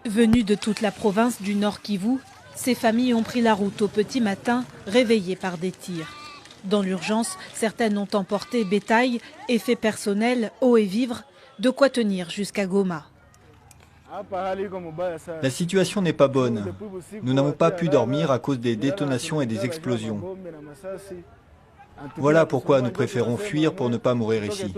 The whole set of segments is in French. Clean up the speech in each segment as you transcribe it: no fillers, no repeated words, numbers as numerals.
Venues de toute la province du Nord Kivu, ces familles ont pris la route au petit matin, réveillées par des tirs. Dans l'urgence, certaines ont emporté bétail, effets personnels, eau et vivres, de quoi tenir jusqu'à Goma. La situation n'est pas bonne. Nous n'avons pas pu dormir à cause des détonations et des explosions. Voilà pourquoi nous préférons fuir pour ne pas mourir ici.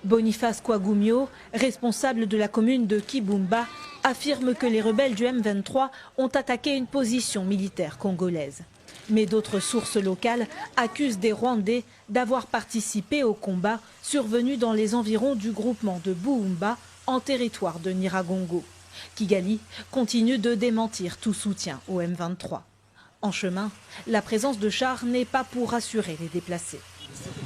Boniface Kwagumio, responsable de la commune de Kibumba, affirme que les rebelles du M23 ont attaqué une position militaire congolaise. Mais d'autres sources locales accusent des Rwandais d'avoir participé au combat survenu dans les environs du groupement de Buumba en territoire de Nyiragongo. Kigali continue de démentir tout soutien au M23. En chemin, la présence de chars n'est pas pour rassurer les déplacés.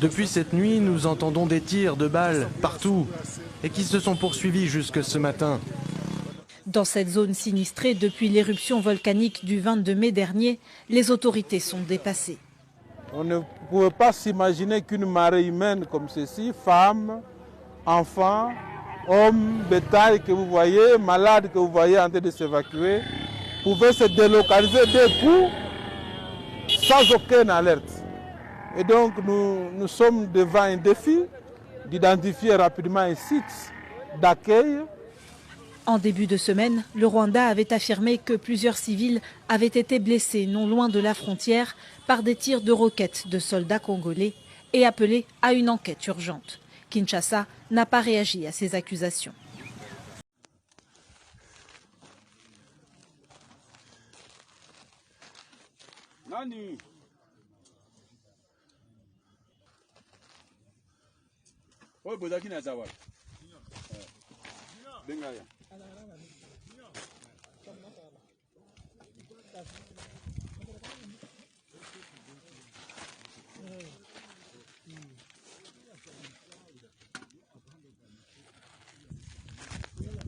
Depuis cette nuit, nous entendons des tirs de balles partout et qui se sont poursuivis jusque ce matin. Dans cette zone sinistrée depuis l'éruption volcanique du 22 mai dernier, les autorités sont dépassées. On ne pouvait pas s'imaginer qu'une marée humaine comme ceci, femmes, enfants, hommes, bétail que vous voyez, malades que vous voyez en train de s'évacuer, pouvait se délocaliser d'un coup sans aucune alerte. Et donc nous sommes devant un défi d'identifier rapidement un site d'accueil. En début de semaine, le Rwanda avait affirmé que plusieurs civils avaient été blessés non loin de la frontière par des tirs de roquettes de soldats congolais et appelé à une enquête urgente. Kinshasa n'a pas réagi à ces accusations. Nani? Oh, Bodaki Nazawa. Bengaya.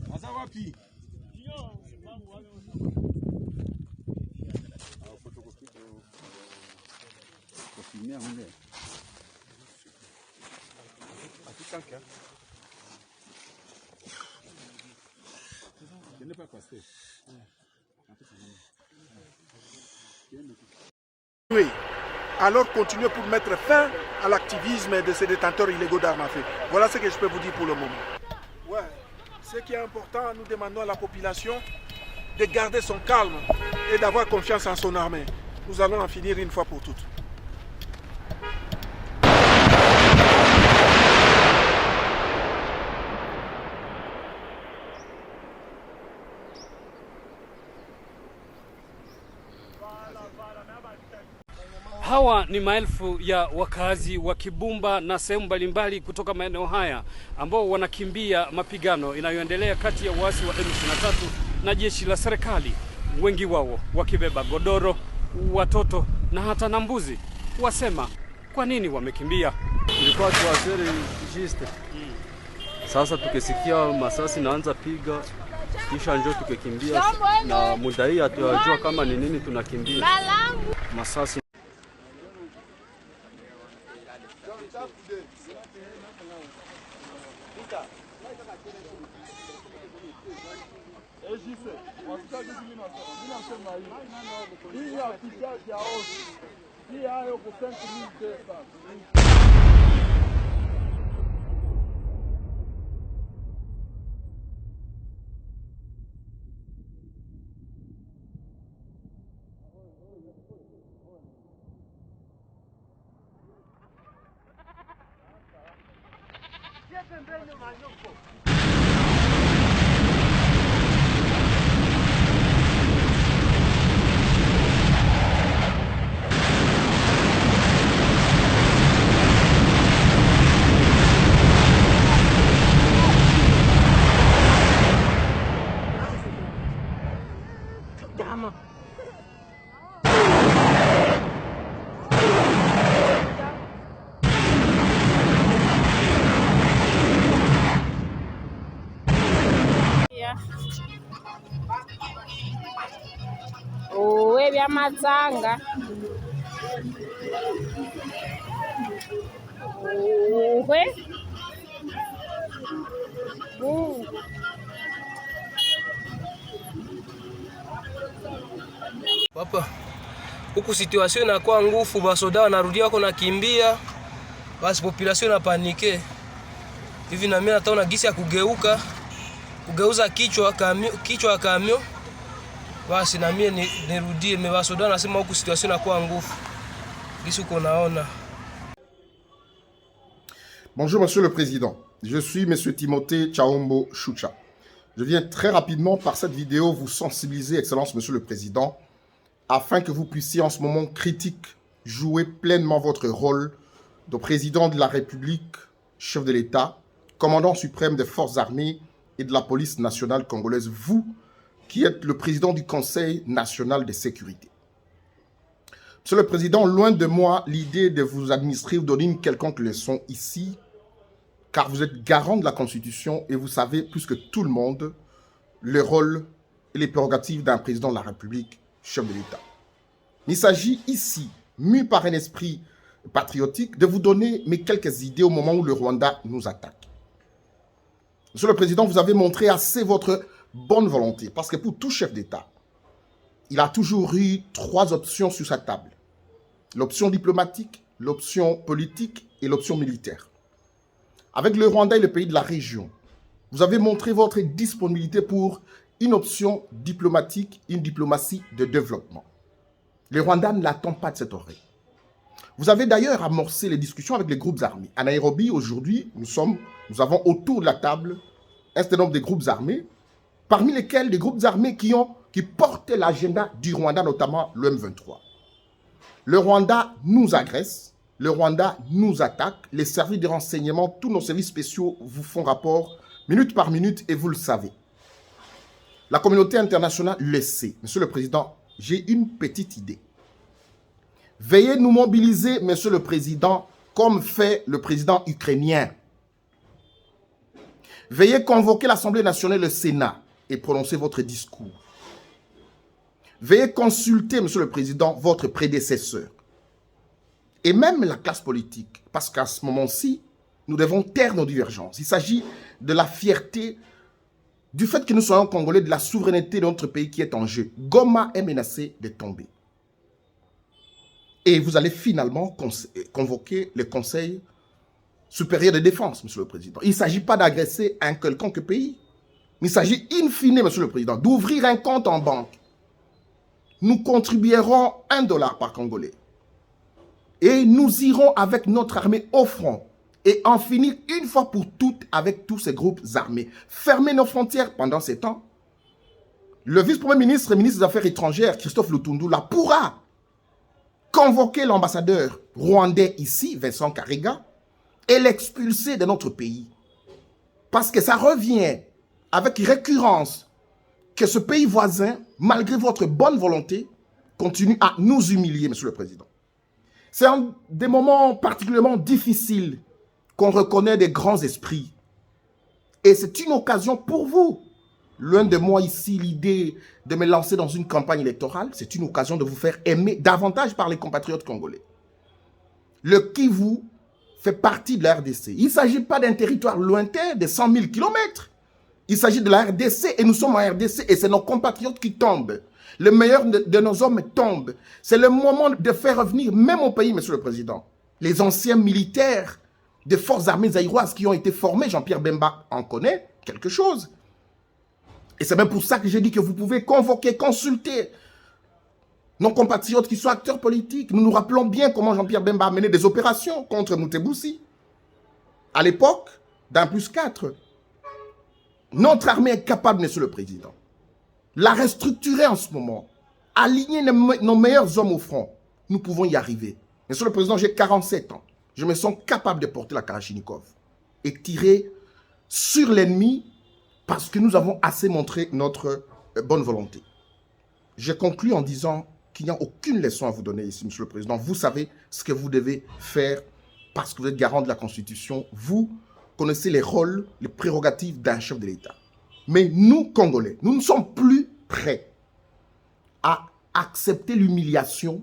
Nazawa pi. Oui. Alors continuez pour mettre fin à l'activisme de ces détenteurs illégaux d'armes à feu. Voilà ce que je peux vous dire pour le moment. Ouais. Ce qui est important, nous demandons à la population de garder son calme et d'avoir confiance en son armée. Nous allons en finir une fois pour toutes. Hawa ni maelfu ya wakazi wa Kibumba na sehemu mbalimbali kutoka maeneo haya ambao wanakimbia mapigano inayoendelea kati ya waasi wa M23 na jeshi la serikali. Wengi wao wakibeba godoro, watoto na hata na mbuzi. Wasema kwa nini wamekimbia? Ilikuwa tuasiri jiste. Sasa tukisikia masasi naanza piga kisha njoo tukikimbia na muda hii hatujua kama ni nini tunakimbia. Masasi Owe bya mazanga. Owe. Papa, huku situation inakuwa ngufu, basoda wanarudia wako nakimbia, basi population inapanike. Hivi na mimi nataona gisi ya kugeuza kichwa kamio. Basi na mimi nirudie, basoda nasema huku situation inakuwa ngufu. Gisi uko naona. Bonjour Monsieur le Président, je suis Monsieur Timothée Tchaombo Choucha. Je viens très rapidement par cette vidéo vous sensibiliser, Excellence Monsieur le Président, afin que vous puissiez en ce moment critique jouer pleinement votre rôle de président de la République, chef de l'État, commandant suprême des forces armées et de la police nationale congolaise, vous qui êtes le président du Conseil national de sécurité. Monsieur le Président, loin de moi l'idée de vous administrer ou donner une quelconque leçon ici, car vous êtes garant de la Constitution et vous savez plus que tout le monde le rôle et les prérogatives d'un président de la République, chef de l'État. Il s'agit ici, mu par un esprit patriotique, de vous donner mes quelques idées au moment où le Rwanda nous attaque. Monsieur le Président, vous avez montré assez votre bonne volonté, parce que pour tout chef d'État, il a toujours eu 3 options sur sa table. L'option diplomatique, l'option politique et l'option militaire. Avec le Rwanda et le pays de la région, vous avez montré votre disponibilité pour une option diplomatique, une diplomatie de développement. Le Rwanda ne l'attend pas de cette oreille. Vous avez d'ailleurs amorcé les discussions avec les groupes armés. À Nairobi, aujourd'hui, nous avons autour de la table un certain nombre de groupes armés, parmi lesquels des groupes armés qui portaient l'agenda du Rwanda, notamment le M23. Le Rwanda nous agresse, le Rwanda nous attaque, les services de renseignement, tous nos services spéciaux vous font rapport minute par minute et vous le savez. La communauté internationale le sait. Monsieur le Président, j'ai une petite idée. Veuillez nous mobiliser, Monsieur le Président, comme fait le président ukrainien. Veuillez convoquer l'Assemblée nationale et le Sénat et prononcer votre discours. Veuillez consulter, Monsieur le Président, votre prédécesseur. Et même la classe politique, parce qu'à ce moment-ci, nous devons taire nos divergences. Il s'agit de la fierté, du fait que nous soyons Congolais, de la souveraineté de notre pays qui est en jeu. Goma est menacé de tomber. Et vous allez finalement convoquer le Conseil supérieur de défense, Monsieur le Président. Il ne s'agit pas d'agresser un quelconque pays. Il s'agit in fine, Monsieur le Président, d'ouvrir un compte en banque. Nous contribuerons $1 par Congolais. Et nous irons avec notre armée au front et en finir une fois pour toutes avec tous ces groupes armés. Fermer nos frontières pendant ces temps. Le vice-premier ministre et ministre des Affaires étrangères, Christophe Lutundula, pourra convoquer l'ambassadeur rwandais ici, Vincent Karega, et l'expulser de notre pays. Parce que ça revient avec récurrence que ce pays voisin, malgré votre bonne volonté, continue à nous humilier, Monsieur le Président. C'est un des moments particulièrement difficiles qu'on reconnaît des grands esprits. Et c'est une occasion pour vous. Loin de moi ici l'idée de me lancer dans une campagne électorale, c'est une occasion de vous faire aimer davantage par les compatriotes congolais. Le Kivu fait partie de la RDC. Il ne s'agit pas d'un territoire lointain de 100 000 km. Il s'agit de la RDC et nous sommes en RDC et c'est nos compatriotes qui tombent. Le meilleur de nos hommes tombe. C'est le moment de faire revenir, même au pays, Monsieur le Président, les anciens militaires des forces armées zaïroises qui ont été formés. Jean-Pierre Bemba en connaît quelque chose. Et c'est même pour ça que j'ai dit que vous pouvez convoquer, consulter nos compatriotes qui sont acteurs politiques. Nous nous rappelons bien comment Jean-Pierre Bemba a mené des opérations contre Moutebousi. À l'époque, d'un +4. Notre armée est capable, Monsieur le Président, la restructurer en ce moment, aligner nos meilleurs hommes au front. Nous pouvons y arriver. Monsieur le Président, j'ai 47 ans. Je me sens capable de porter la Kalachnikov et tirer sur l'ennemi parce que nous avons assez montré notre bonne volonté. Je conclus en disant qu'il n'y a aucune leçon à vous donner ici, Monsieur le Président. Vous savez ce que vous devez faire parce que vous êtes garant de la Constitution. Vous connaissez les rôles, les prérogatives d'un chef de l'État. Mais nous, Congolais, nous ne sommes plus prêts à accepter l'humiliation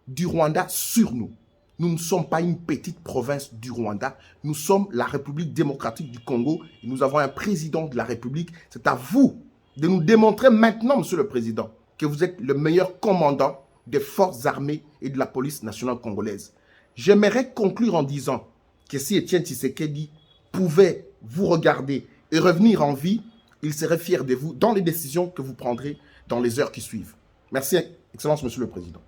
du Rwanda sur nous. Nous ne sommes pas une petite province du Rwanda. Nous sommes la République démocratique du Congo et nous avons un président de la République. C'est à vous de nous démontrer maintenant, Monsieur le Président, que vous êtes le meilleur commandant des forces armées et de la police nationale congolaise. J'aimerais conclure en disant que si Étienne Tshisekedi pouvait vous regarder et revenir en vie, il serait fier de vous dans les décisions que vous prendrez dans les heures qui suivent. Merci, Excellence, Monsieur le Président.